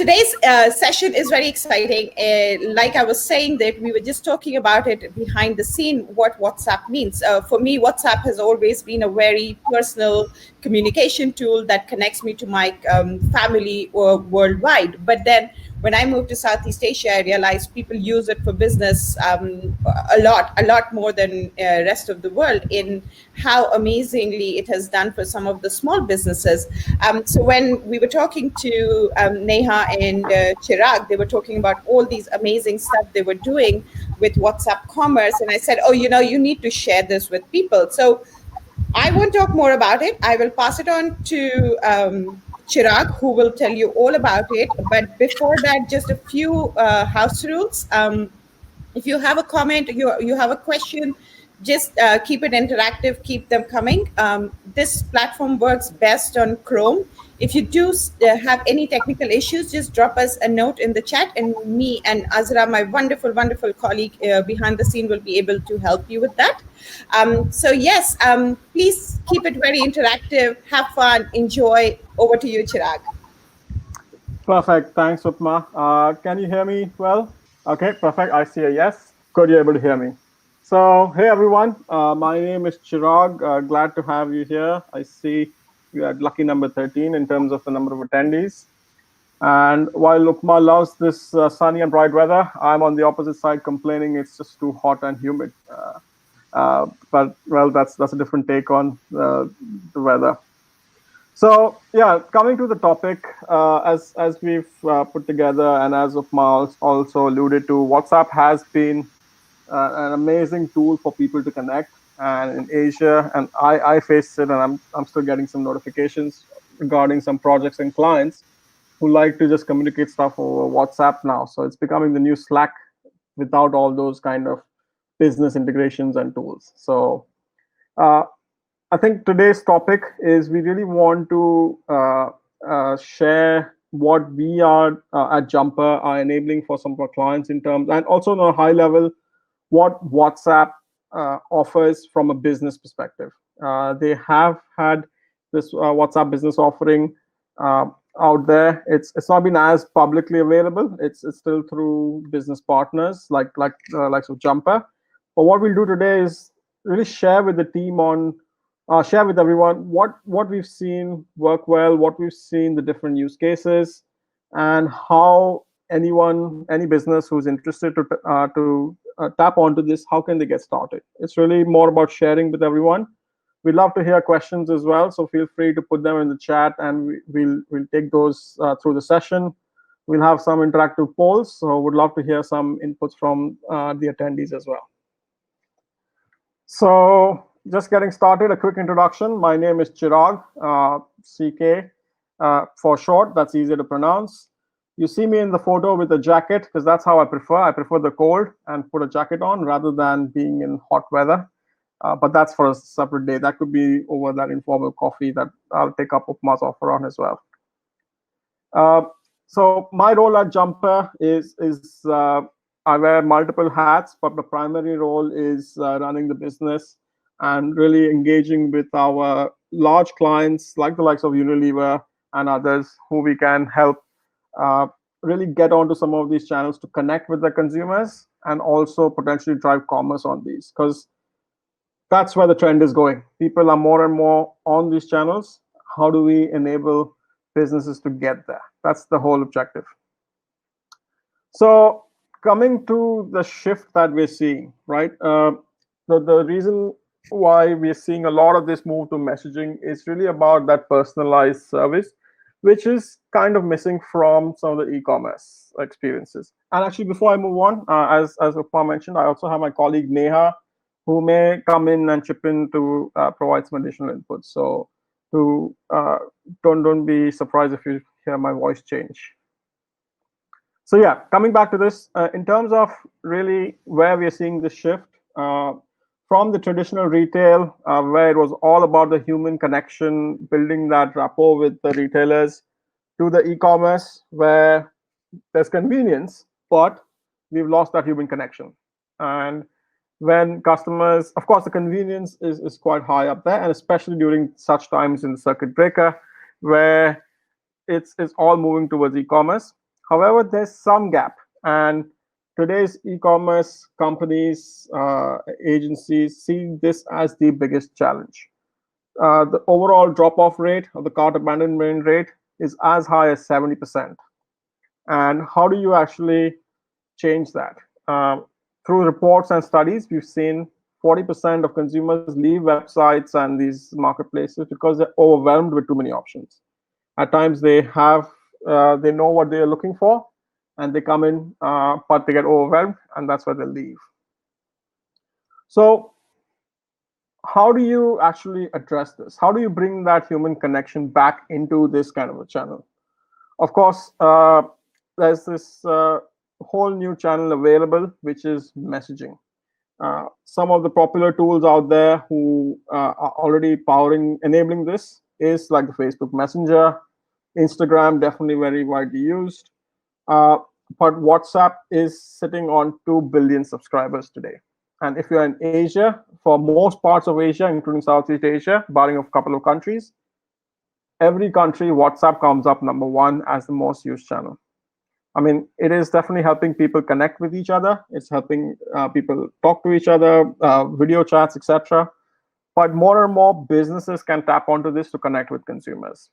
Today's session is very exciting. Like I was saying, that we were just talking about it behind the scene, what WhatsApp means. For me, WhatsApp has always been a very personal communication tool that connects me to my family worldwide. But then when I moved to Southeast Asia, I realized people use it for business a lot more than rest of the world, in how amazingly it has done for some of the small businesses. So when we were talking to Neha and Chirag, they were talking about all these amazing stuff they were doing with WhatsApp Commerce. And I said, oh, you need to share this with people. So I won't talk more about it. I will pass it on to Chirag, who will tell you all about it. But before that, just a few house rules. If you have a comment, you have a question, just keep it interactive, keep them coming. This platform works best on Chrome. If you do have any technical issues, just drop us a note in the chat, and me and Azra, my wonderful colleague behind the scene, will be able to help you with that. So yes, please keep it very interactive, have fun, enjoy. Over to you, Chirag. Perfect. Thanks, Upma. Can you hear me well? Okay, perfect. I see a yes. Good, you're able to hear me. So, hey everyone, my name is Chirag. Glad to have you here. I see you at lucky number 13 in terms of the number of attendees. And while Upma loves this sunny and bright weather, I'm on the opposite side complaining it's just too hot and humid. But well, that's a different take on the weather. So yeah, coming to the topic, as we've put together, and as Upma also alluded to, WhatsApp has been an amazing tool for people to connect. And in Asia, and I faced it, and I'm still getting some notifications regarding some projects and clients who like to just communicate stuff over WhatsApp now. So it's becoming the new Slack without all those kind of business integrations and tools. So I think today's topic is we really want to share what we are at Jumper are enabling for some of our clients in terms, and also on a high level, what WhatsApp offers from a business perspective. They have had this WhatsApp business offering out there. It's not been as publicly available. It's still through business partners like of Jumper. But what we'll do today is really share with the team on share with everyone what we've seen work well, what we've seen the different use cases, and how any business who's interested to tap onto this, how can they get started. It's really more about sharing with everyone. We'd love to hear questions as well, so feel free to put them in the chat, and we'll take those through the session. We'll have some interactive polls, so would love to hear some inputs from the attendees as well. So just getting started, a quick introduction. My name is Chirag, CK for short. That's easier to pronounce. You see me in the photo with a jacket because that's how I prefer. I prefer the cold and put a jacket on rather than being in hot weather. But that's for a separate day. That could be over that informal coffee that I'll take up Upma's offer on as well. So my role at Jumper is I wear multiple hats, but the primary role is running the business and really engaging with our large clients like the likes of Unilever and others who we can help really get onto some of these channels to connect with the consumers and also potentially drive commerce on these, because that's where the trend is going. People are more and more on these channels. How do we enable businesses to get there? That's the whole objective. So coming to the shift that we're seeing, right? The reason why we're seeing a lot of this move to messaging is really about that personalized service, which is kind of missing from some of the e-commerce experiences. And actually, before I move on, as Upma mentioned, I also have my colleague Neha, who may come in and chip in to provide some additional input. So don't be surprised if you hear my voice change. So yeah, coming back to this, in terms of really where we're seeing this shift, from the traditional retail, where it was all about the human connection, building that rapport with the retailers, to the e-commerce, where there's convenience, but we've lost that human connection. And when customers, of course, the convenience is quite high up there, and especially during such times in the circuit breaker, where it's all moving towards e-commerce. However, there's some gap, and today's e-commerce companies, agencies see this as the biggest challenge. The overall drop-off rate or the cart abandonment rate is as high as 70%. And how do you actually change that? Through reports and studies, we've seen 40% of consumers leave websites and these marketplaces because they're overwhelmed with too many options. At times, they know what they're looking for, and they come in, but they get overwhelmed, and that's why they leave. So how do you actually address this? How do you bring that human connection back into this kind of a channel? Of course, there's this whole new channel available, which is messaging. Some of the popular tools out there who are already enabling this is like the Facebook Messenger, Instagram, definitely very widely used. But WhatsApp is sitting on 2 billion subscribers today. And if you're in Asia, for most parts of Asia, including Southeast Asia, barring a couple of countries, every country, WhatsApp comes up #1 as the most used channel. I mean, it is definitely helping people connect with each other. It's helping people talk to each other, video chats, etc. But more and more businesses can tap onto this to connect with consumers.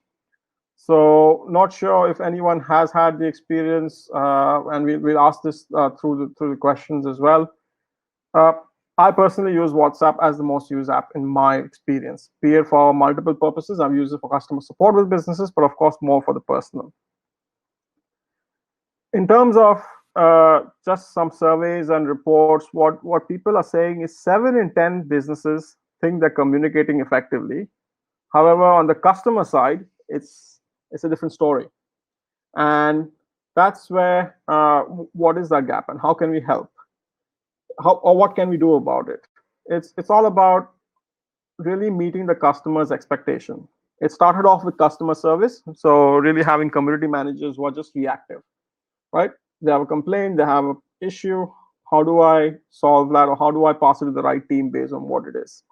So not sure if anyone has had the experience, and we'll ask this through the questions as well. I personally use WhatsApp as the most used app in my experience, be it for multiple purposes. I've used it for customer support with businesses, but of course more for the personal. In terms of just some surveys and reports, what people are saying is 7 in 10 businesses think they're communicating effectively. However, on the customer side, it's a different story. And that's where, what is that gap and how can we help? What can we do about it? It's all about really meeting the customer's expectation. It started off with customer service. So really having community managers who are just reactive, right? They have a complaint, they have an issue. How do I solve that, or how do I pass it to the right team based on what it is?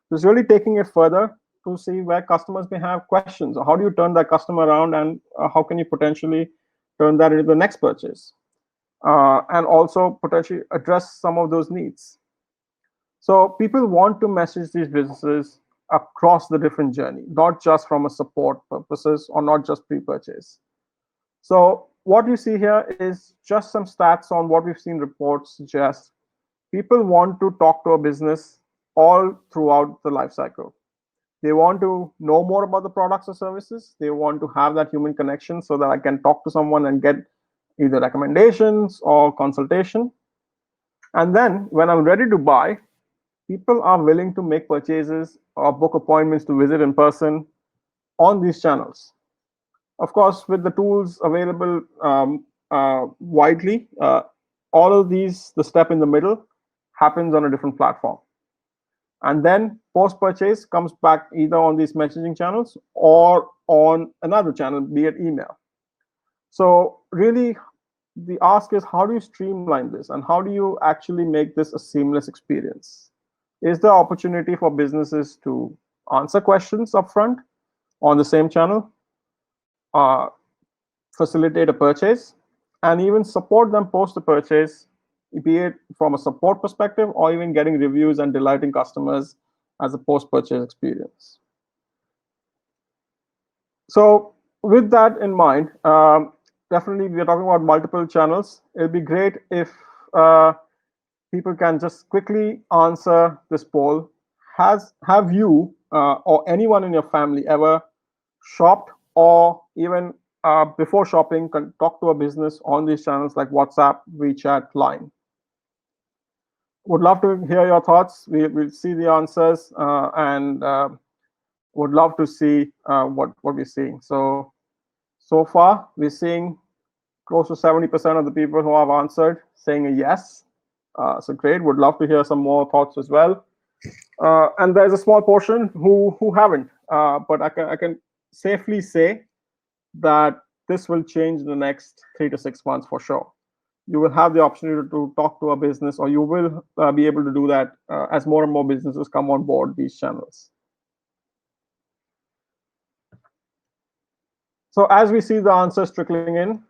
So it's really taking it further to see where customers may have questions. How do you turn that customer around, and how can you potentially turn that into the next purchase? And also potentially address some of those needs. So people want to message these businesses across the different journey, not just from a support purposes or not just pre-purchase. So what you see here is just some stats on what we've seen reports suggest. People want to talk to a business all throughout the life cycle. They want to know more about the products or services. They want to have that human connection so that I can talk to someone and get either recommendations or consultation. And then when I'm ready to buy, people are willing to make purchases or book appointments to visit in person on these channels. Of course, with the tools available widely, all of these, the step in the middle happens on a different platform. And then post-purchase comes back either on these messaging channels or on another channel, be it email. So really, the ask is, how do you streamline this, and how do you actually make this a seamless experience? Is there opportunity for businesses to answer questions upfront on the same channel, facilitate a purchase, and even support them post the purchase, be it from a support perspective or even getting reviews and delighting customers as a post-purchase experience? So with that in mind, definitely we're talking about multiple channels. It'd be great if people can just quickly answer this poll. Have you or anyone in your family ever shopped, or even before shopping, can talk to a business on these channels like WhatsApp, WeChat, Line? Would love to hear your thoughts. We'll see the answers, and would love to see what we're seeing. So far, we're seeing close to 70% of the people who have answered saying a yes. So great. Would love to hear some more thoughts as well. And there's a small portion who haven't. But I can safely say that this will change in the next 3 to 6 months for sure. You will have the opportunity to talk to a business, or you will be able to do that as more and more businesses come on board these channels. So as we see the answers trickling in,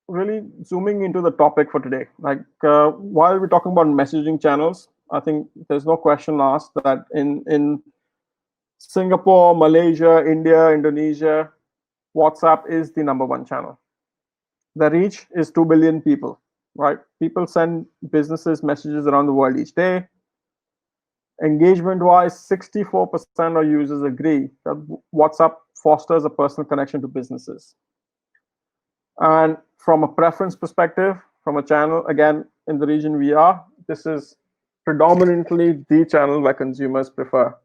Really zooming into the topic for today, while we're talking about messaging channels, I think there's no question asked that in Singapore, Malaysia, India, Indonesia, WhatsApp is the number one channel. The reach is 2 billion people, right? People send businesses messages around the world each day. Engagement wise, 64% of users agree that WhatsApp fosters a personal connection to businesses. And from a preference perspective, from a channel, again, in the region we are, this is predominantly the channel where consumers prefer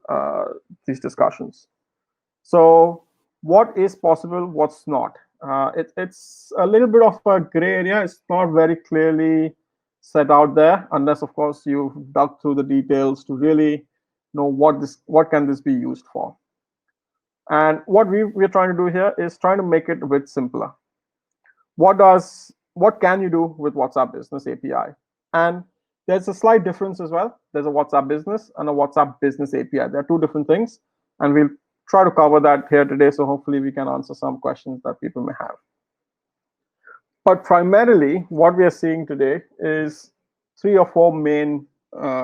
these discussions. So what is possible, what's not? It's a little bit of a gray area. It's not very clearly set out there, unless, of course, you've dug through the details to really know what can this be used for. And what we're trying to do here is trying to make it a bit simpler. What can you do with WhatsApp Business API? And there's a slight difference as well. There's a WhatsApp Business and a WhatsApp Business API. They're two different things, and we'll try to cover that here today. So hopefully we can answer some questions that people may have. But primarily, what we are seeing today is 3 or 4 main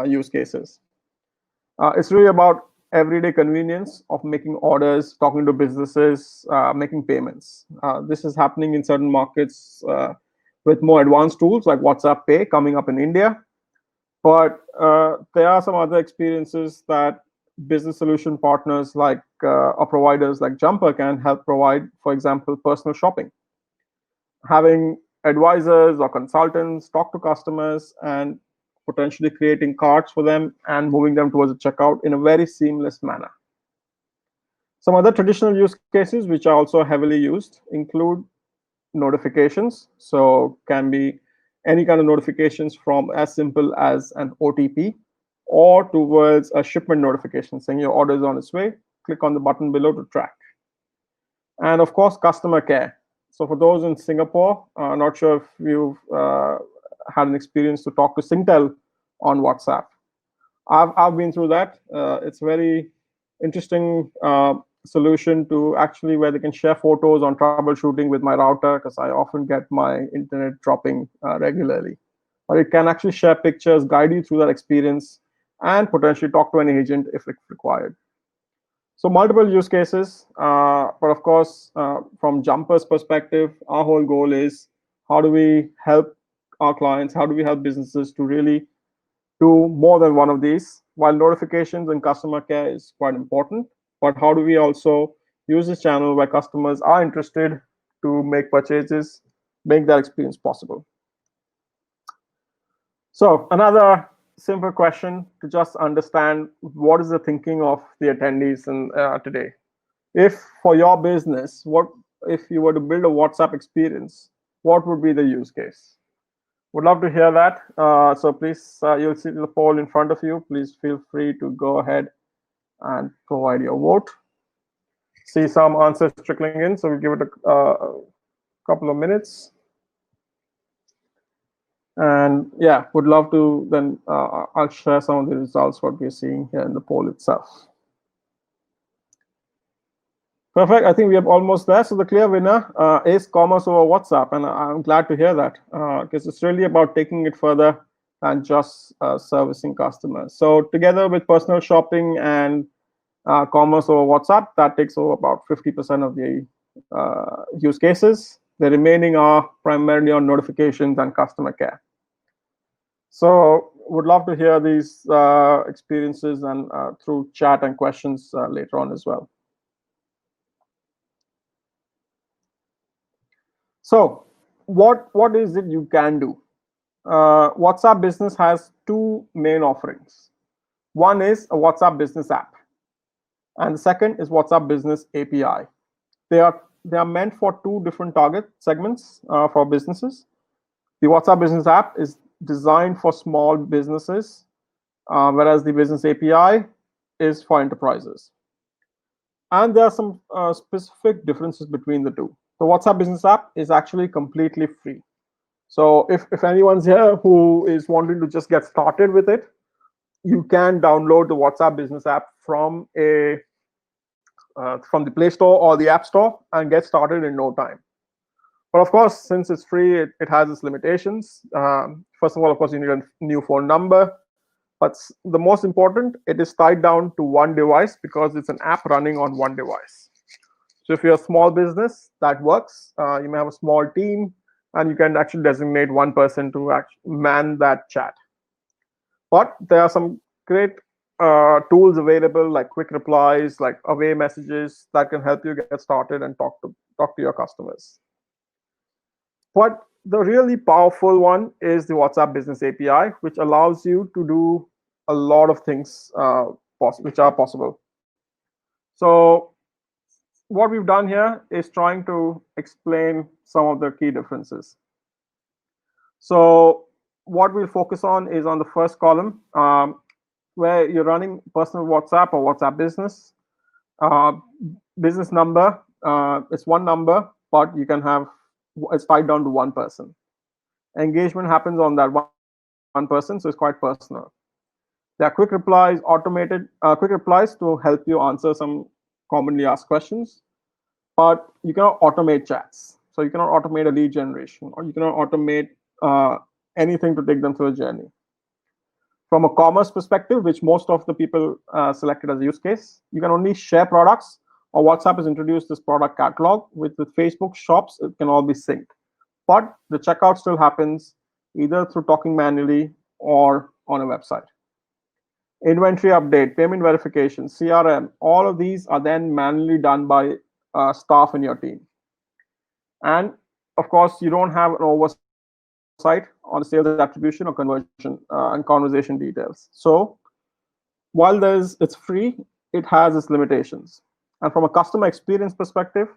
use cases. It's really about everyday convenience of making orders, talking to businesses, making payments. This is happening in certain markets with more advanced tools like WhatsApp Pay coming up in India. But there are some other experiences that business solution partners like or providers like Jumper can help provide, for example, personal shopping. Having advisors or consultants talk to customers and potentially creating carts for them and moving them towards a checkout in a very seamless manner. Some other traditional use cases which are also heavily used include notifications. So can be any kind of notifications from as simple as an OTP or towards a shipment notification saying your order is on its way. Click on the button below to track. And of course, customer care. So for those in Singapore, not sure if you've had an experience to talk to Singtel on WhatsApp. I've been through that. It's a very interesting solution to actually where they can share photos on troubleshooting with my router, because I often get my internet dropping regularly. Or it can actually share pictures, guide you through that experience, and potentially talk to an agent if it's required. So multiple use cases, but of course, from Jumper's perspective, our whole goal is how do we help our clients, how do we help businesses to really do more than one of these? While notifications and customer care is quite important, but how do we also use this channel where customers are interested to make purchases, make that experience possible? So another simple question to just understand what is the thinking of the attendees today. If for your business, what if you were to build a WhatsApp experience, what would be the use case? Would love to hear that. So please, you'll see the poll in front of you. Please feel free to go ahead and provide your vote. See some answers trickling in, so we'll give it a couple of minutes. And yeah, would love to then I'll share some of the results what we're seeing here in the poll itself. Perfect. I think we are almost there. So the clear winner is commerce over WhatsApp, and I'm glad to hear that because it's really about taking it further than just servicing customers. So together with personal shopping and commerce over WhatsApp, that takes over about 50% of the use cases. The remaining are primarily on notifications and customer care. So would love to hear these experiences and through chat and questions later on as well. So what is it you can do? WhatsApp Business has 2 main offerings. One is a WhatsApp Business app, and the second is WhatsApp Business API. They are meant for 2 different target segments for businesses. The WhatsApp Business app is designed for small businesses, whereas the Business API is for enterprises. And there are some specific differences between the two. The WhatsApp Business app is actually completely free. So if anyone's here who is wanting to just get started with it, you can download the WhatsApp Business app from the Play Store or the App Store and get started in no time. But of course, since it's free, it has its limitations. First of all, of course, you need a new phone number. But the most important, it is tied down to one device because it's an app running on one device. So if you're a small business, that works. You may have a small team, and you can actually designate one person to man that chat. But there are some great tools available, like quick replies, like away messages, that can help you get started and talk to your customers. But the really powerful one is the WhatsApp Business API, which allows you to do a lot of things which are possible. So what we've done here is trying to explain some of the key differences. So what we'll focus on is on the first column, where you're running personal WhatsApp or WhatsApp business. Business number, it's one number, but you can have, it's tied down to one person. Engagement happens on that one person, so it's quite personal. There are quick replies, automated quick replies to help you answer some commonly asked questions, but you cannot automate chats. So you cannot automate a lead generation, or you cannot automate anything to take them through a journey. From a commerce perspective, which most of the people selected as a use case, you can only share products, or WhatsApp has introduced this product catalog. With Facebook shops, it can all be synced. But the checkout still happens either through talking manually or on a website. Inventory update, payment verification, CRM, all of these are then manually done by staff in your team. And of course, you don't have an oversight on the sales attribution or conversion and conversation details. So while it's free, it has its limitations. And from a customer experience perspective,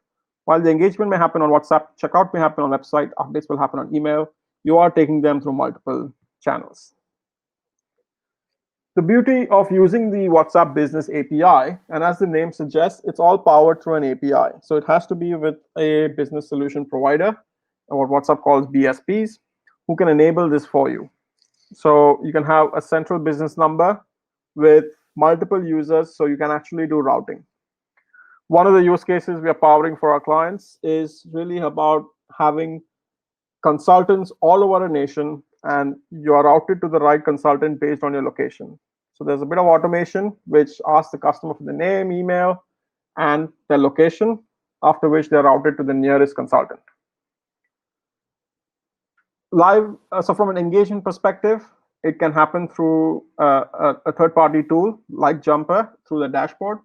while the engagement may happen on WhatsApp, checkout may happen on website, updates will happen on email, you are taking them through multiple channels. The beauty of using the WhatsApp Business API, and as the name suggests, it's all powered through an API. So it has to be with a business solution provider, or what WhatsApp calls BSPs, who can enable this for you. So you can have a central business number with multiple users, so you can actually do routing. One of the use cases we are powering for our clients is really about having consultants all over a nation, and you are routed to the right consultant based on your location. So there's a bit of automation which asks the customer for the name, email, and their location, after which they're routed to the nearest consultant. So from an engagement perspective, it can happen through a third-party tool like Jumper through the dashboard,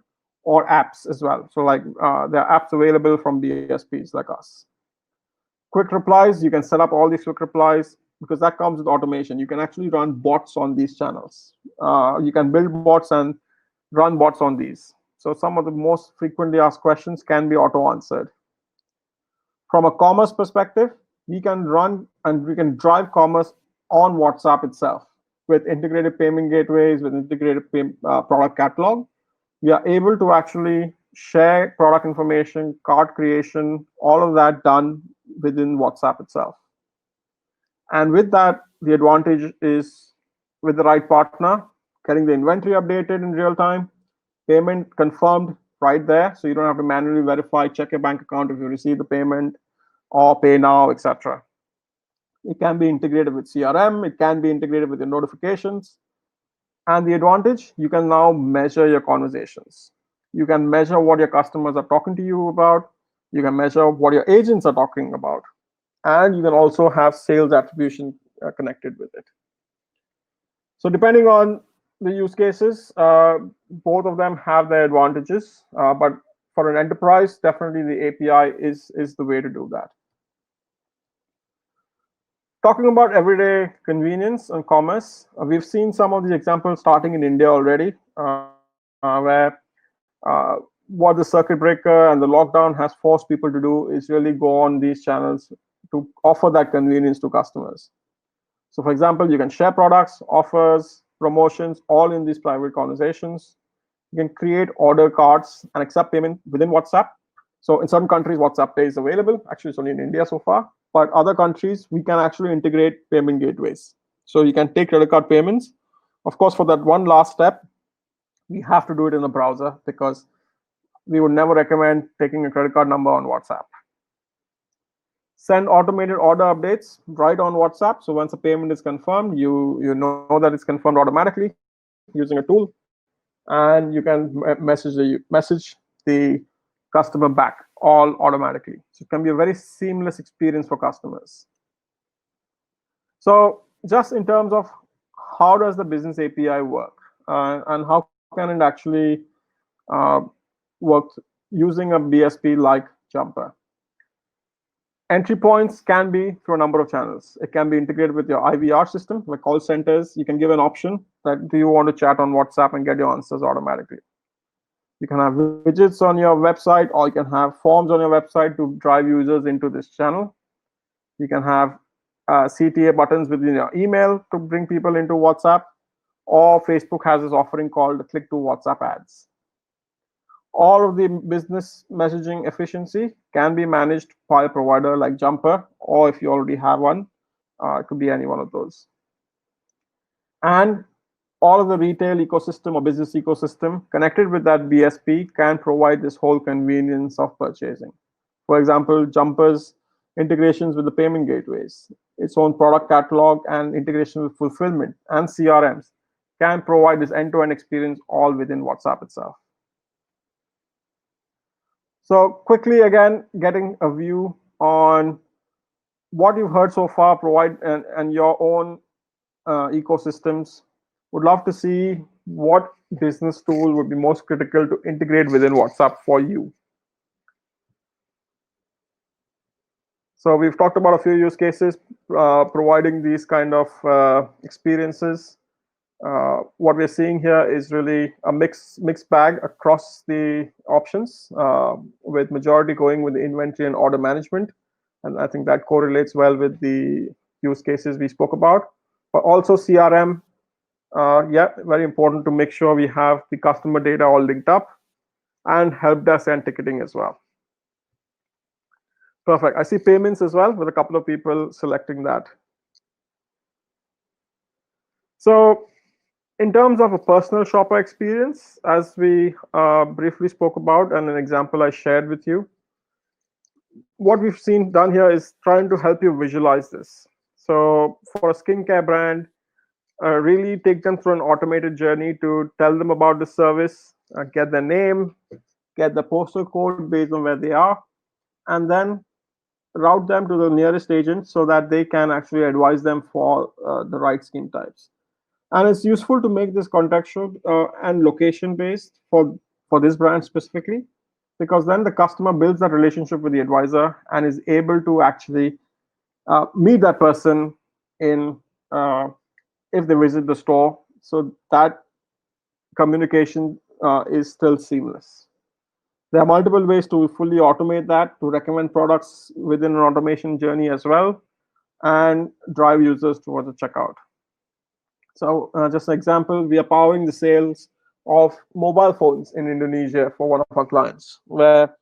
or apps as well. So like there are apps available from DSPs like us. Quick replies, you can set up all these quick replies because that comes with automation. You can actually run bots on these channels. You can build bots and run bots on these. So some of the most frequently asked questions can be auto-answered. From a commerce perspective, we can run and we can drive commerce on WhatsApp itself with integrated payment gateways, with integrated product catalog. We are able to actually share product information, cart creation, all of that done within WhatsApp itself. And with that, the advantage is with the right partner, getting the inventory updated in real time, payment confirmed right there, so you don't have to manually verify, check your bank account if you receive the payment, or pay now, etc. It can be integrated with CRM, it can be integrated with your notifications. And the advantage, you can now measure your conversations. You can measure what your customers are talking to you about. You can measure what your agents are talking about. And you can also have sales attribution connected with it. So depending on the use cases, both of them have their advantages. But for an enterprise, definitely the API is the way to do that. Talking about everyday convenience and commerce, we've seen some of the examples starting in India already, where what the circuit breaker and the lockdown has forced people to do is really go on these channels to offer that convenience to customers. So for example, you can share products, offers, promotions, all in these private conversations. You can create order cards and accept payment within WhatsApp. So in certain countries, WhatsApp Pay is available. Actually, it's only in India so far. But other countries, we can actually integrate payment gateways. So you can take credit card payments. Of course, for that one last step, we have to do it in a browser because we would never recommend taking a credit card number on WhatsApp. send automated order updates right on WhatsApp. So once a payment is confirmed, you know that it's confirmed automatically using a tool, and you can message the customer back all automatically. So it can be a very seamless experience for customers. So just in terms of how does the business API work, and how can it actually uh, work using a BSP like Jumper. Entry points can be through a number of channels. It can be integrated with your IVR system, like call centers. You can give an option that do you want to chat on WhatsApp and get your answers automatically. You can have widgets on your website, or you can have forms on your website to drive users into this channel. You can have CTA buttons within your email to bring people into WhatsApp, or Facebook has this offering called click to WhatsApp ads. All of the business messaging efficiency can be managed by a provider like Jumper, or if you already have one, it could be any one of those. And all of the retail ecosystem or business ecosystem connected with that BSP can provide this whole convenience of purchasing. For example, Jumper's integrations with the payment gateways, its own product catalog, and integration with fulfillment and CRMs can provide this end-to-end experience all within WhatsApp itself. So quickly, again, getting a view on what you've heard so far, provide and your own ecosystems. Would love to see what business tool would be most critical to integrate within WhatsApp for you. So we've talked about a few use cases providing these kind of experiences. What we're seeing here is really a mixed bag across the options, with majority going with the inventory and order management. And I think that correlates well with the use cases we spoke about. But also CRM, yeah, very important to make sure we have the customer data all linked up, and help desk and ticketing as well. Perfect. I see payments as well, with a couple of people selecting that. So in terms of a personal shopper experience, as we briefly spoke about, and an example I shared with you, what we've seen done here is trying to help you visualize this. So for a skincare brand, really take them through an automated journey to tell them about the service, get their name, get the postal code based on where they are, and then route them to the nearest agent so that they can actually advise them for the right scheme types. And it's useful to make this contextual and location based for this brand specifically, because then the customer builds that relationship with the advisor and is able to actually meet that person in if they visit the store, so that communication is still seamless. There are multiple ways to fully automate that, to recommend products within an automation journey as well, and drive users towards the checkout. So just an example, we are powering the sales of mobile phones in Indonesia for one of our clients, where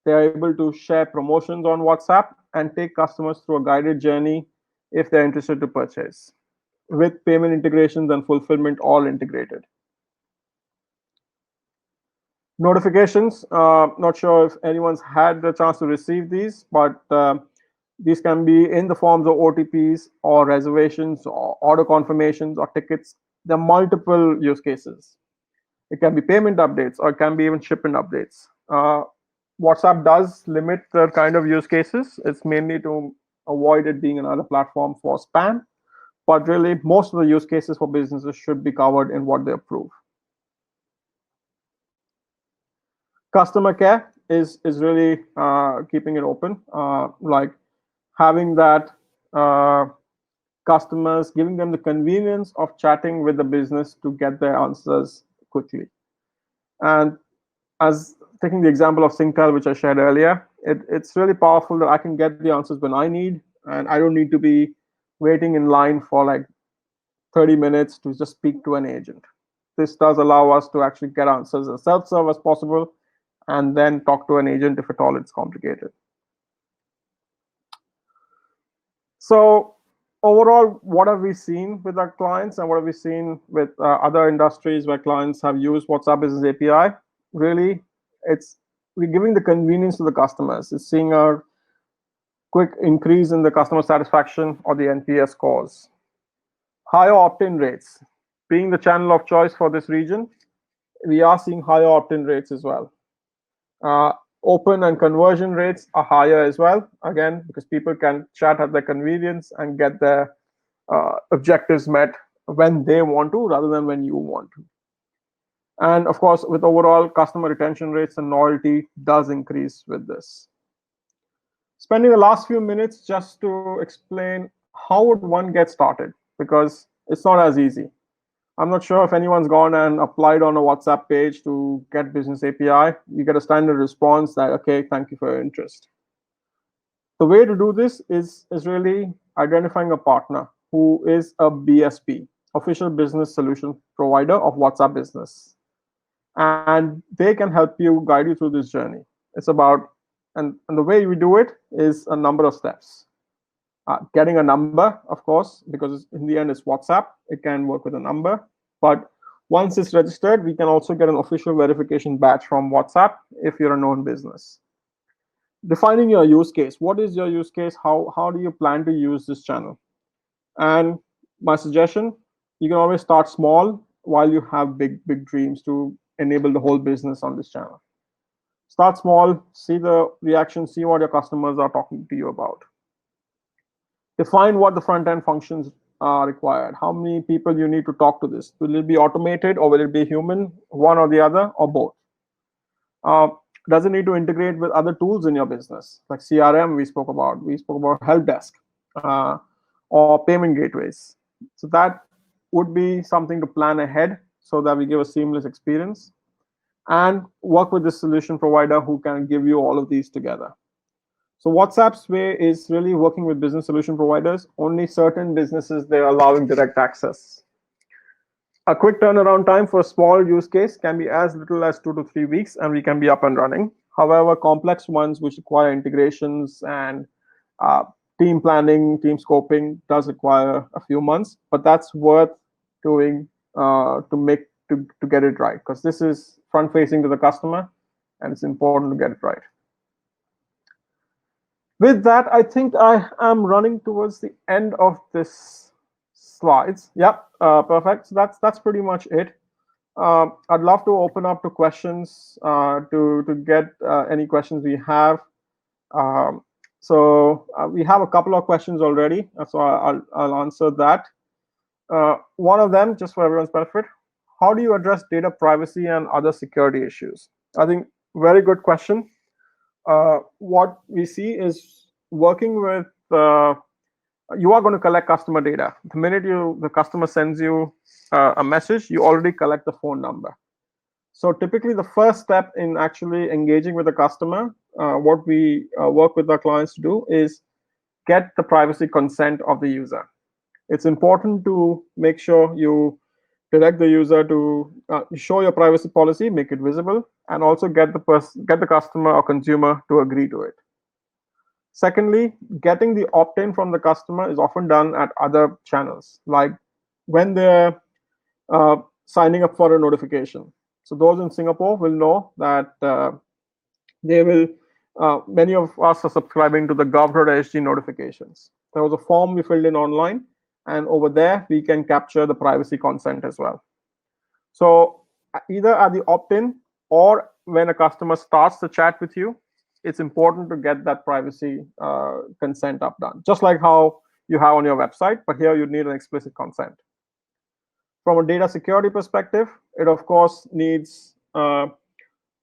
they are able to share promotions on WhatsApp and take customers through a guided journey if they're interested to purchase, with payment integrations and fulfillment all integrated. Notifications, not sure if anyone's had the chance to receive these, but these can be in the forms of OTPs or reservations or order confirmations or tickets. There are multiple use cases. It can be payment updates, or it can be even shipment updates. WhatsApp does limit the kind of use cases. It's mainly to avoid it being another platform for spam. But really, most of the use cases for businesses should be covered in what they approve. Customer care is really keeping it open, like having that customers, giving them the convenience of chatting with the business to get their answers quickly. And as taking the example of Singtel, which I shared earlier, it's really powerful that I can get the answers when I need, and I don't need to be waiting in line for like 30 minutes to just speak to an agent. This does allow us to actually get answers as self-serve as possible, and then talk to an agent if at all it's complicated. So overall, what have we seen with our clients, and what have we seen with other industries where clients have used WhatsApp Business API? Really, we're giving the convenience to the customers. It's seeing a quick increase in the customer satisfaction or the NPS scores. Higher opt-in rates. Being the channel of choice for this region, we are seeing higher opt-in rates as well. Open and conversion rates are higher as well, again, because people can chat at their convenience and get their objectives met when they want to rather than when you want to. And of course, with overall customer retention rates and loyalty does increase with this. Spending the last few minutes just to explain how would one get started, because it's not as easy. I'm not sure if anyone's gone and applied on a WhatsApp page to get Business API. You get a standard response that, okay, thank you for your interest. The way to do this is really identifying a partner who is a BSP, official business solution provider of WhatsApp Business. And they can help you, guide you through this journey. It's about, and the way we do it is a number of steps. Getting a number, of course, because in the end it's WhatsApp. It can work with a number. But once it's registered, we can also get an official verification badge from WhatsApp if you're a known business. Defining your use case. What is your use case? How do you plan to use this channel? And my suggestion, you can always start small while you have big dreams to enable the whole business on this channel. Start small, see the reaction, see what your customers are talking to you about. Define what the front-end functions are required. How many people you need to talk to this? Will it be automated or will it be human? One or the other or both? Does it need to integrate with other tools in your business? Like CRM we spoke about. We spoke about help desk or payment gateways. So that would be something to plan ahead so that we give a seamless experience. And work with the solution provider who can give you all of these together. So WhatsApp's way is really working with business solution providers. Only certain businesses, they're allowing direct access. A quick turnaround time for a small use case can be as little as 2 to 3 weeks, and we can be up and running. However, complex ones which require integrations and team planning, team scoping does require a few months, but that's worth doing to get it right, because this is front facing to the customer and it's important to get it right. With that, I think I am running towards the end of this slides. Yep, perfect. So that's pretty much it. I'd love to open up to questions to get any questions we have. So we have a couple of questions already, so I'll answer that. One of them, just for everyone's benefit, how do you address data privacy and other security issues? I think very good question. What we see is working with, you are going to collect customer data. The minute the customer sends you a message, you already collect the phone number. So typically the first step in actually engaging with the customer, what we work with our clients to do is get the privacy consent of the user. It's important to make sure you direct the user to show your privacy policy, make it visible, and also get the customer or consumer to agree to it. Secondly, getting the opt-in from the customer is often done at other channels, like when they're signing up for a notification. So those in Singapore will know that many of us are subscribing to the gov.sg notifications. There was a form we filled in online, and over there we can capture the privacy consent as well. So either at the opt-in or when a customer starts the chat with you, it's important to get that privacy consent done, just like how you have on your website, but here you need an explicit consent. From a data security perspective, it of course needs to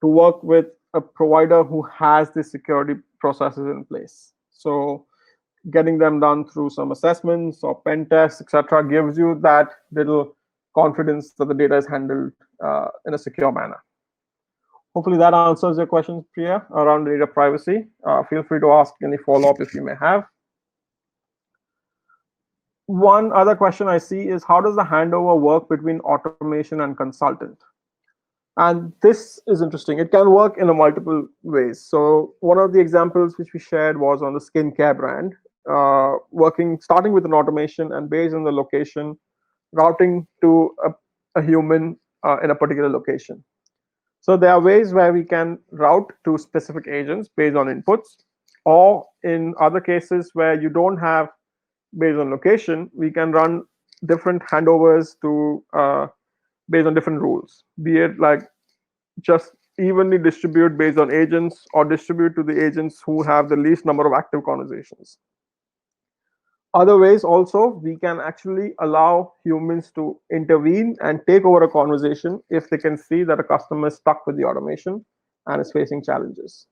work with a provider who has the security processes in place. So getting them done through some assessments or pen tests, etc., gives you that little confidence that the data is handled in a secure manner. Hopefully that answers your questions, Priya, around data privacy. Feel free to ask any follow-up if you may have. One other question I see is, how does the handover work between automation and consultant? And this is interesting. It can work in multiple ways. So one of the examples which we shared was on the skincare brand, starting with an automation and based on the location, routing to a human in a particular location. So there are ways where we can route to specific agents based on inputs. Or in other cases where you don't have based on location, we can run different handovers to based on different rules, be it like just evenly distribute based on agents or distribute to the agents who have the least number of active conversations. Other ways also, we can actually allow humans to intervene and take over a conversation if they can see that a customer is stuck with the automation and is facing challenges.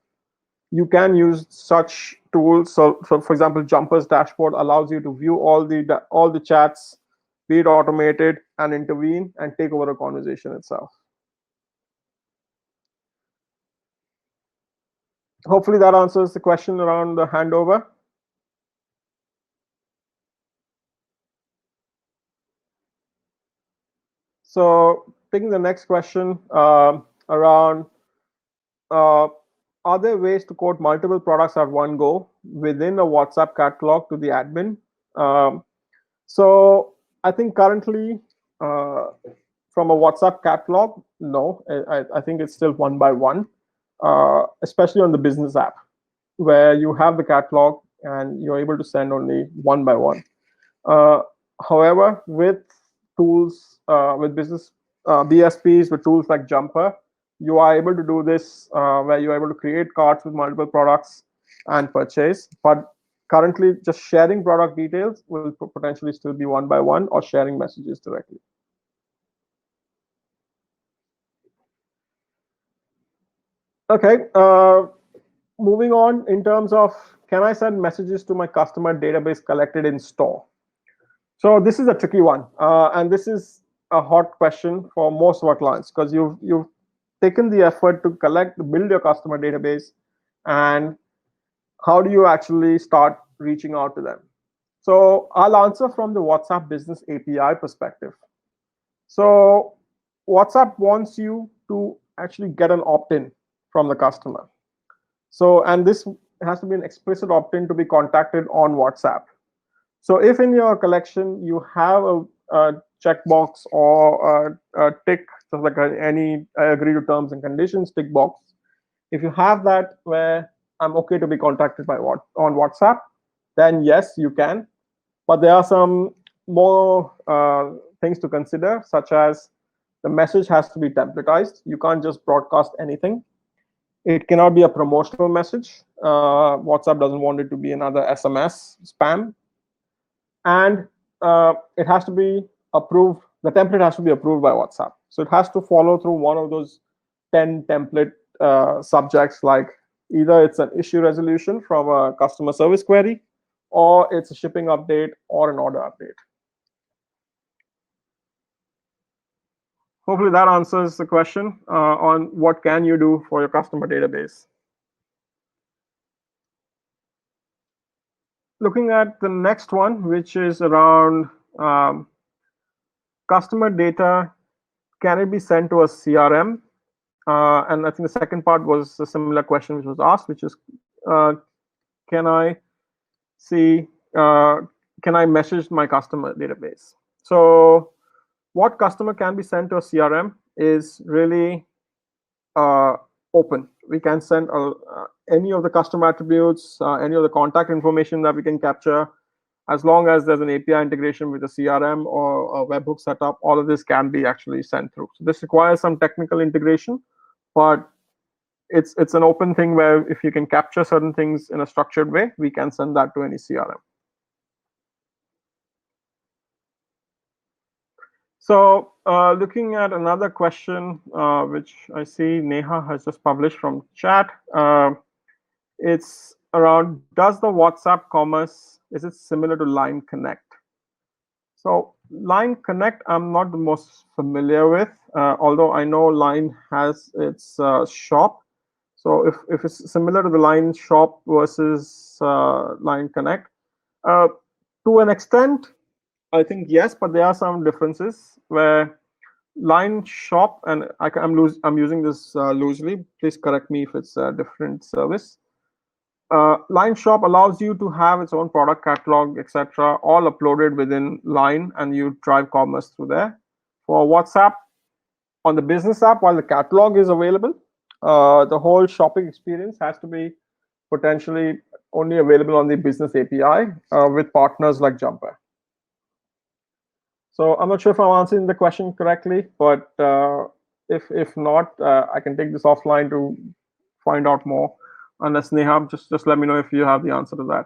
You can use such tools. So for example, Jumper's dashboard allows you to view all the chats, be it automated, and intervene and take over a conversation itself. Hopefully that answers the question around the handover. So taking the next question around are there ways to quote multiple products at one go within a WhatsApp catalog to the admin? So I think currently from a WhatsApp catalog, no, I think it's still one by one, especially on the business app where you have the catalog and you're able to send only one by one. However, with tools, with business BSPs, with tools like Jumper, you are able to do this where you're able to create carts with multiple products and purchase. But currently, just sharing product details will potentially still be one by one or sharing messages directly. Okay, moving on in terms of can I send messages to my customer database collected in store? So this is a tricky one, and this is a hot question for most of our clients because you've taken the effort to build your customer database, and how do you actually start reaching out to them? So I'll answer from the WhatsApp Business API perspective. So WhatsApp wants you to actually get an opt-in from the customer. So, and this has to be an explicit opt-in to be contacted on WhatsApp. So if in your collection you have a checkbox or a tick, just like any I agree to terms and conditions tick box, if you have that where I'm okay to be contacted on WhatsApp, then yes, you can. But there are some more things to consider, such as the message has to be templatized. You can't just broadcast anything. It cannot be a promotional message. WhatsApp doesn't want it to be another SMS spam. And it has to be approved. The template has to be approved by WhatsApp. So it has to follow through one of those 10 template subjects, like either it's an issue resolution from a customer service query, or it's a shipping update or an order update. Hopefully that answers the question on what can you do for your customer database. Looking at the next one, which is around customer data, can it be sent to a CRM? And I think the second part was a similar question which was asked, which is, can I message my customer database? So what customer can be sent to a CRM is really open. We can send any of the customer attributes, any of the contact information that we can capture, as long as there's an API integration with a CRM or a webhook setup. All of this can be actually sent through. So this requires some technical integration, but it's an open thing where if you can capture certain things in a structured way, we can send that to any CRM. So looking at another question, which I see Neha has just published from chat, it's around, does the WhatsApp commerce, is it similar to Line Connect? So Line Connect, I'm not the most familiar with, although I know Line has its shop. So if it's similar to the Line shop versus Line Connect, to an extent, I think yes, but there are some differences where Line Shop, and I'm using this loosely. Please correct me if it's a different service. Line Shop allows you to have its own product catalog, etc., all uploaded within Line, and you drive commerce through there. For WhatsApp, on the business app, while the catalog is available, the whole shopping experience has to be potentially only available on the business API with partners like Jumper. So I'm not sure if I'm answering the question correctly, but if not, I can take this offline to find out more. Unless Neha, just let me know if you have the answer to that.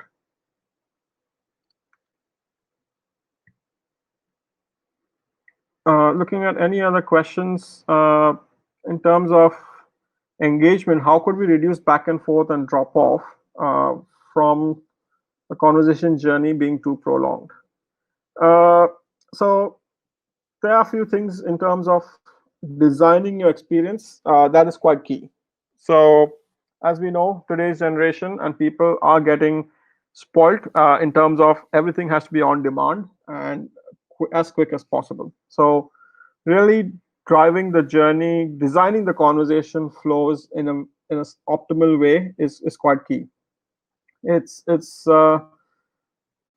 Looking at any other questions in terms of engagement, how could we reduce back and forth and drop off from the conversation journey being too prolonged? So there are a few things in terms of designing your experience that is quite key. So as we know, today's generation and people are getting spoiled in terms of everything has to be on demand and as quick as possible. So really driving the journey, designing the conversation flows in a optimal way is quite key. It's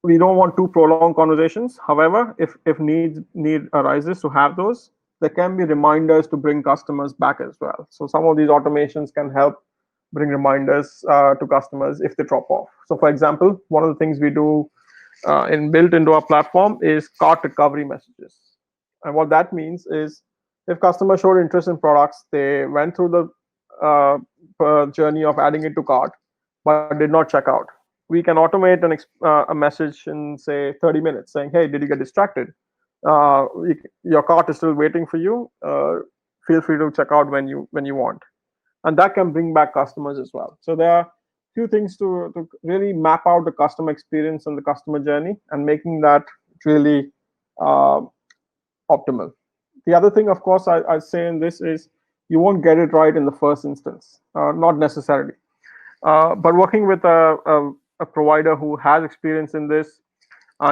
we don't want too prolonged conversations. However, if need arises to have those, there can be reminders to bring customers back as well. So some of these automations can help bring reminders to customers if they drop off. So for example, one of the things we do built into our platform is cart recovery messages. And what that means is if customers showed interest in products, they went through the journey of adding it to cart, but did not check out. We can automate a message in say 30 minutes saying, hey, did you get distracted? Your cart is still waiting for you. Feel free to check out when you want. And that can bring back customers as well. So there are few things to really map out the customer experience and the customer journey and making that really optimal. The other thing, of course, I'd say in this is you won't get it right in the first instance, not necessarily. But working with a provider who has experience in this,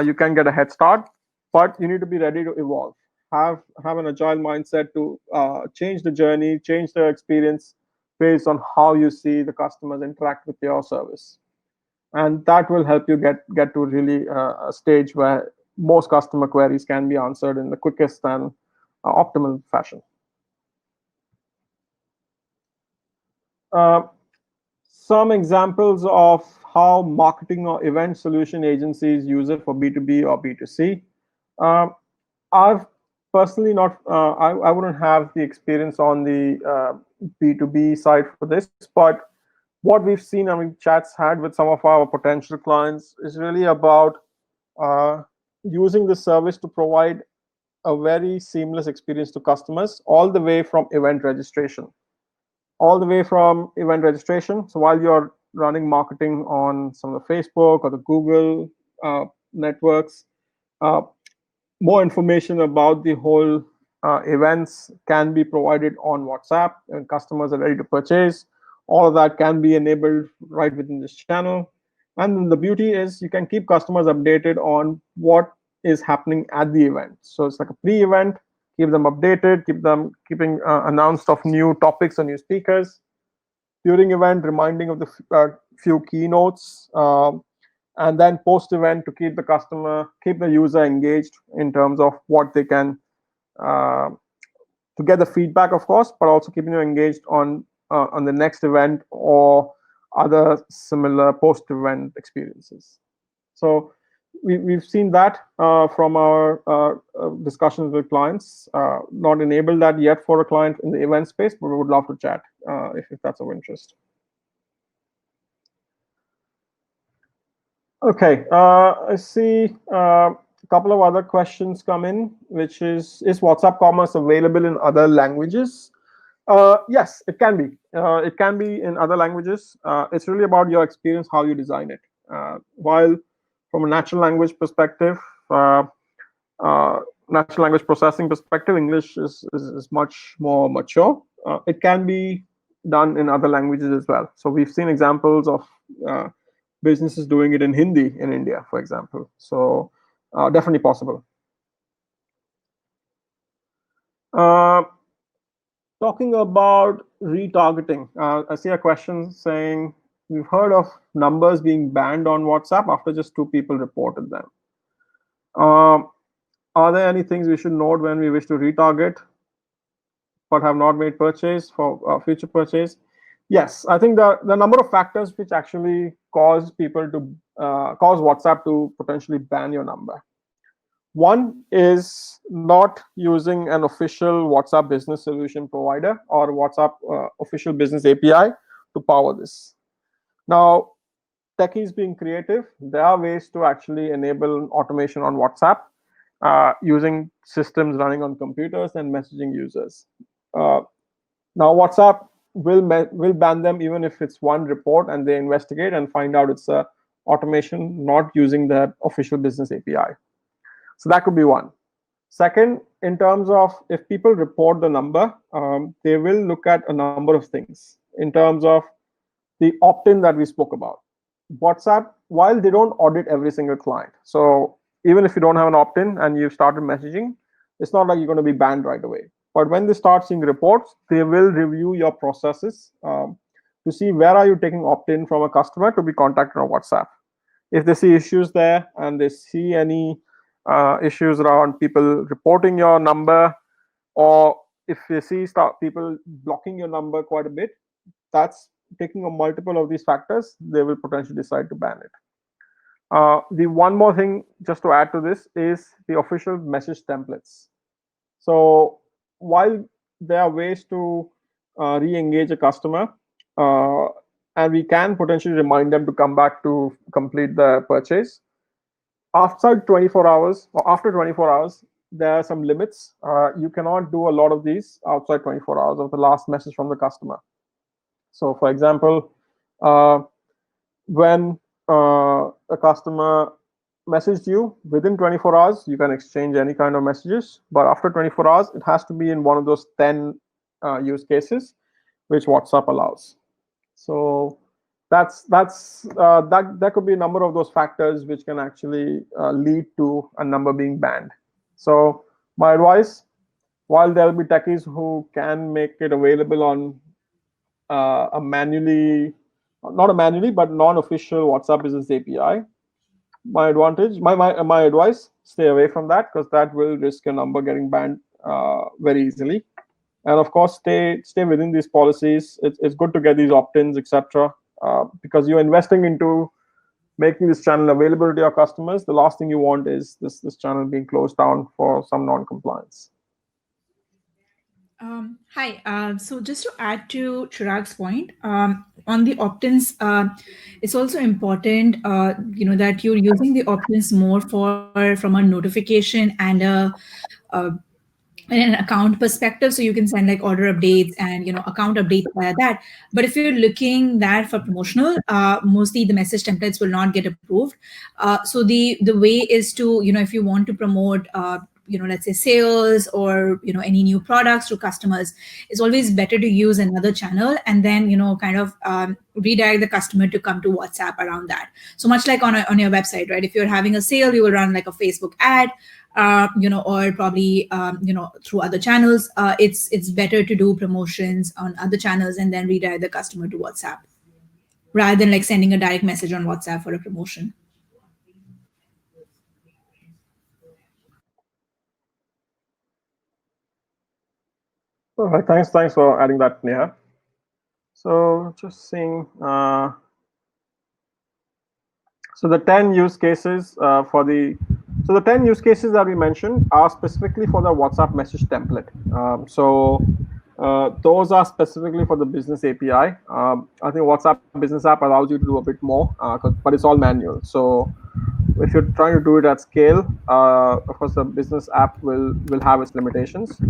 you can get a head start, but you need to be ready to evolve. Have an agile mindset to change the journey, change the experience based on how you see the customers interact with your service. And that will help you get to really a stage where most customer queries can be answered in the quickest and optimal fashion. Some examples of how marketing or event solution agencies use it for B2B or B2C. I've personally not, I wouldn't have the experience on the B2B side for this, but what we've seen, I mean, chats had with some of our potential clients is really about using the service to provide a very seamless experience to customers all the way from event registration. So while you're running marketing on some of the Facebook or the Google networks, more information about the whole events can be provided on WhatsApp, and customers are ready to purchase. All of that can be enabled right within this channel. And the beauty is you can keep customers updated on what is happening at the event. So it's like a pre-event, keep them updated, keeping announced of new topics or new speakers. During event, reminding of the few keynotes, and then post-event to keep the user engaged in terms of what they can, to get the feedback, of course, but also keeping them engaged on the next event or other similar post-event experiences. So we've seen that from our discussions with clients. Not enabled that yet for a client in the event space, but we would love to chat if that's of interest. Okay, I see a couple of other questions come in, which is WhatsApp Commerce available in other languages? Yes, it can be. It can be in other languages. It's really about your experience, how you design it. While from a natural language perspective, natural language processing perspective, English is much more mature. It can be done in other languages as well. So we've seen examples of businesses doing it in Hindi in India, for example. So definitely possible. Talking about retargeting, I see a question saying, we've heard of numbers being banned on WhatsApp after just 2 people reported them. Are there any things we should note when we wish to retarget but have not made purchase for future purchase? Yes, I think the number of factors which actually cause WhatsApp to potentially ban your number. One is not using an official WhatsApp business solution provider or WhatsApp official business API to power this. Now, techies being creative, there are ways to actually enable automation on WhatsApp using systems running on computers and messaging users. Now, WhatsApp will ban them even if it's one report and they investigate and find out it's a automation not using the official business API. So that could be one. Second, in terms of if people report the number, they will look at a number of things in terms of the opt-in that we spoke about. WhatsApp, while they don't audit every single client, so even if you don't have an opt-in and you've started messaging, it's not like you're going to be banned right away. But when they start seeing reports, they will review your processes to see where are you taking opt-in from a customer to be contacted on WhatsApp. If they see issues there and they see any issues around people reporting your number, or if they see people blocking your number quite a bit, that's taking a multiple of these factors, they will potentially decide to ban it. The one more thing just to add to this is the official message templates. So while there are ways to re-engage a customer, and we can potentially remind them to come back to complete the purchase, after 24 hours, there are some limits. You cannot do a lot of these outside 24 hours of the last message from the customer. So, for example, when a customer messaged you, within 24 hours, you can exchange any kind of messages. But after 24 hours, it has to be in one of those 10 use cases, which WhatsApp allows. So that could be a number of those factors which can actually lead to a number being banned. So my advice, while there will be techies who can make it available on a manually, not a manually, but non-official WhatsApp business API, my advice, stay away from that, because that will risk your number getting banned very easily. And of course, stay within these policies. It's good to get these opt-ins, etc. Because you're investing into making this channel available to your customers. The last thing you want is this channel being closed down for some non-compliance. Hi. So just to add to Chirag's point, on the opt-ins, it's also important, that you're using the opt-ins more from a notification and an account perspective, so you can send like order updates and account updates via that. But if you're looking that for promotional, mostly the message templates will not get approved. So the way is to, if you want to promote let's say sales or any new products to customers, it's always better to use another channel and then kind of redirect the customer to come to WhatsApp around that. So much like on your website, right? If you're having a sale, you will run like a Facebook ad, or probably through other channels. It's better to do promotions on other channels and then redirect the customer to WhatsApp rather than like sending a direct message on WhatsApp for a promotion. All right, thanks for adding that, Neha. So just seeing, so the 10 use cases so the 10 use cases that we mentioned are specifically for the WhatsApp message template. Those are specifically for the business API. I think WhatsApp business app allows you to do a bit more, but it's all manual. So if you're trying to do it at scale, of course, the business app will have its limitations.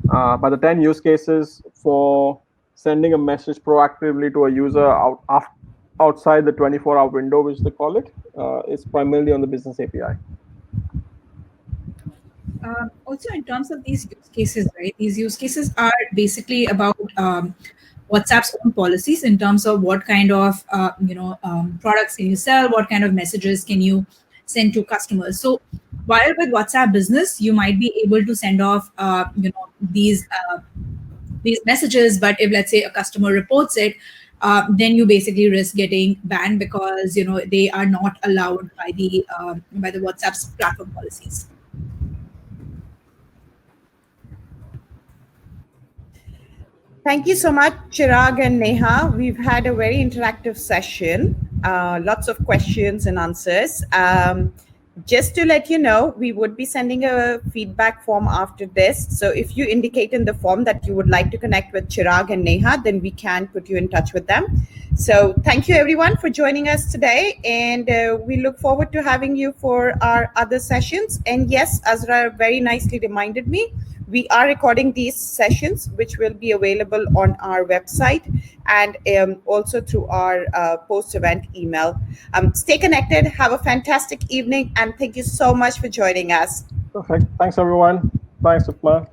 But the 10 use cases for sending a message proactively to a user outside the 24-hour window, which they call it, is primarily on the business API. Also, in terms of these use cases, right? These use cases are basically about WhatsApp's own policies in terms of what kind of products can you sell, what kind of messages can you send to customers. So while with WhatsApp Business, you might be able to send off these messages, but if let's say a customer reports it, then you basically risk getting banned because they are not allowed by the WhatsApp's platform policies. Thank you so much, Chirag and Neha. We've had a very interactive session. lots of questions and answers. Just to let you know, we would be sending a feedback form after this. So if you indicate in the form that you would like to connect with Chirag and Neha, then we can put you in touch with them. So thank you everyone for joining us today. And we look forward to having you for our other sessions. And yes, Azra very nicely reminded me, we are recording these sessions, which will be available on our website and also through our post-event email. Stay connected. Have a fantastic evening. And thank you so much for joining us. Perfect. Thanks, everyone. Thanks, Upma.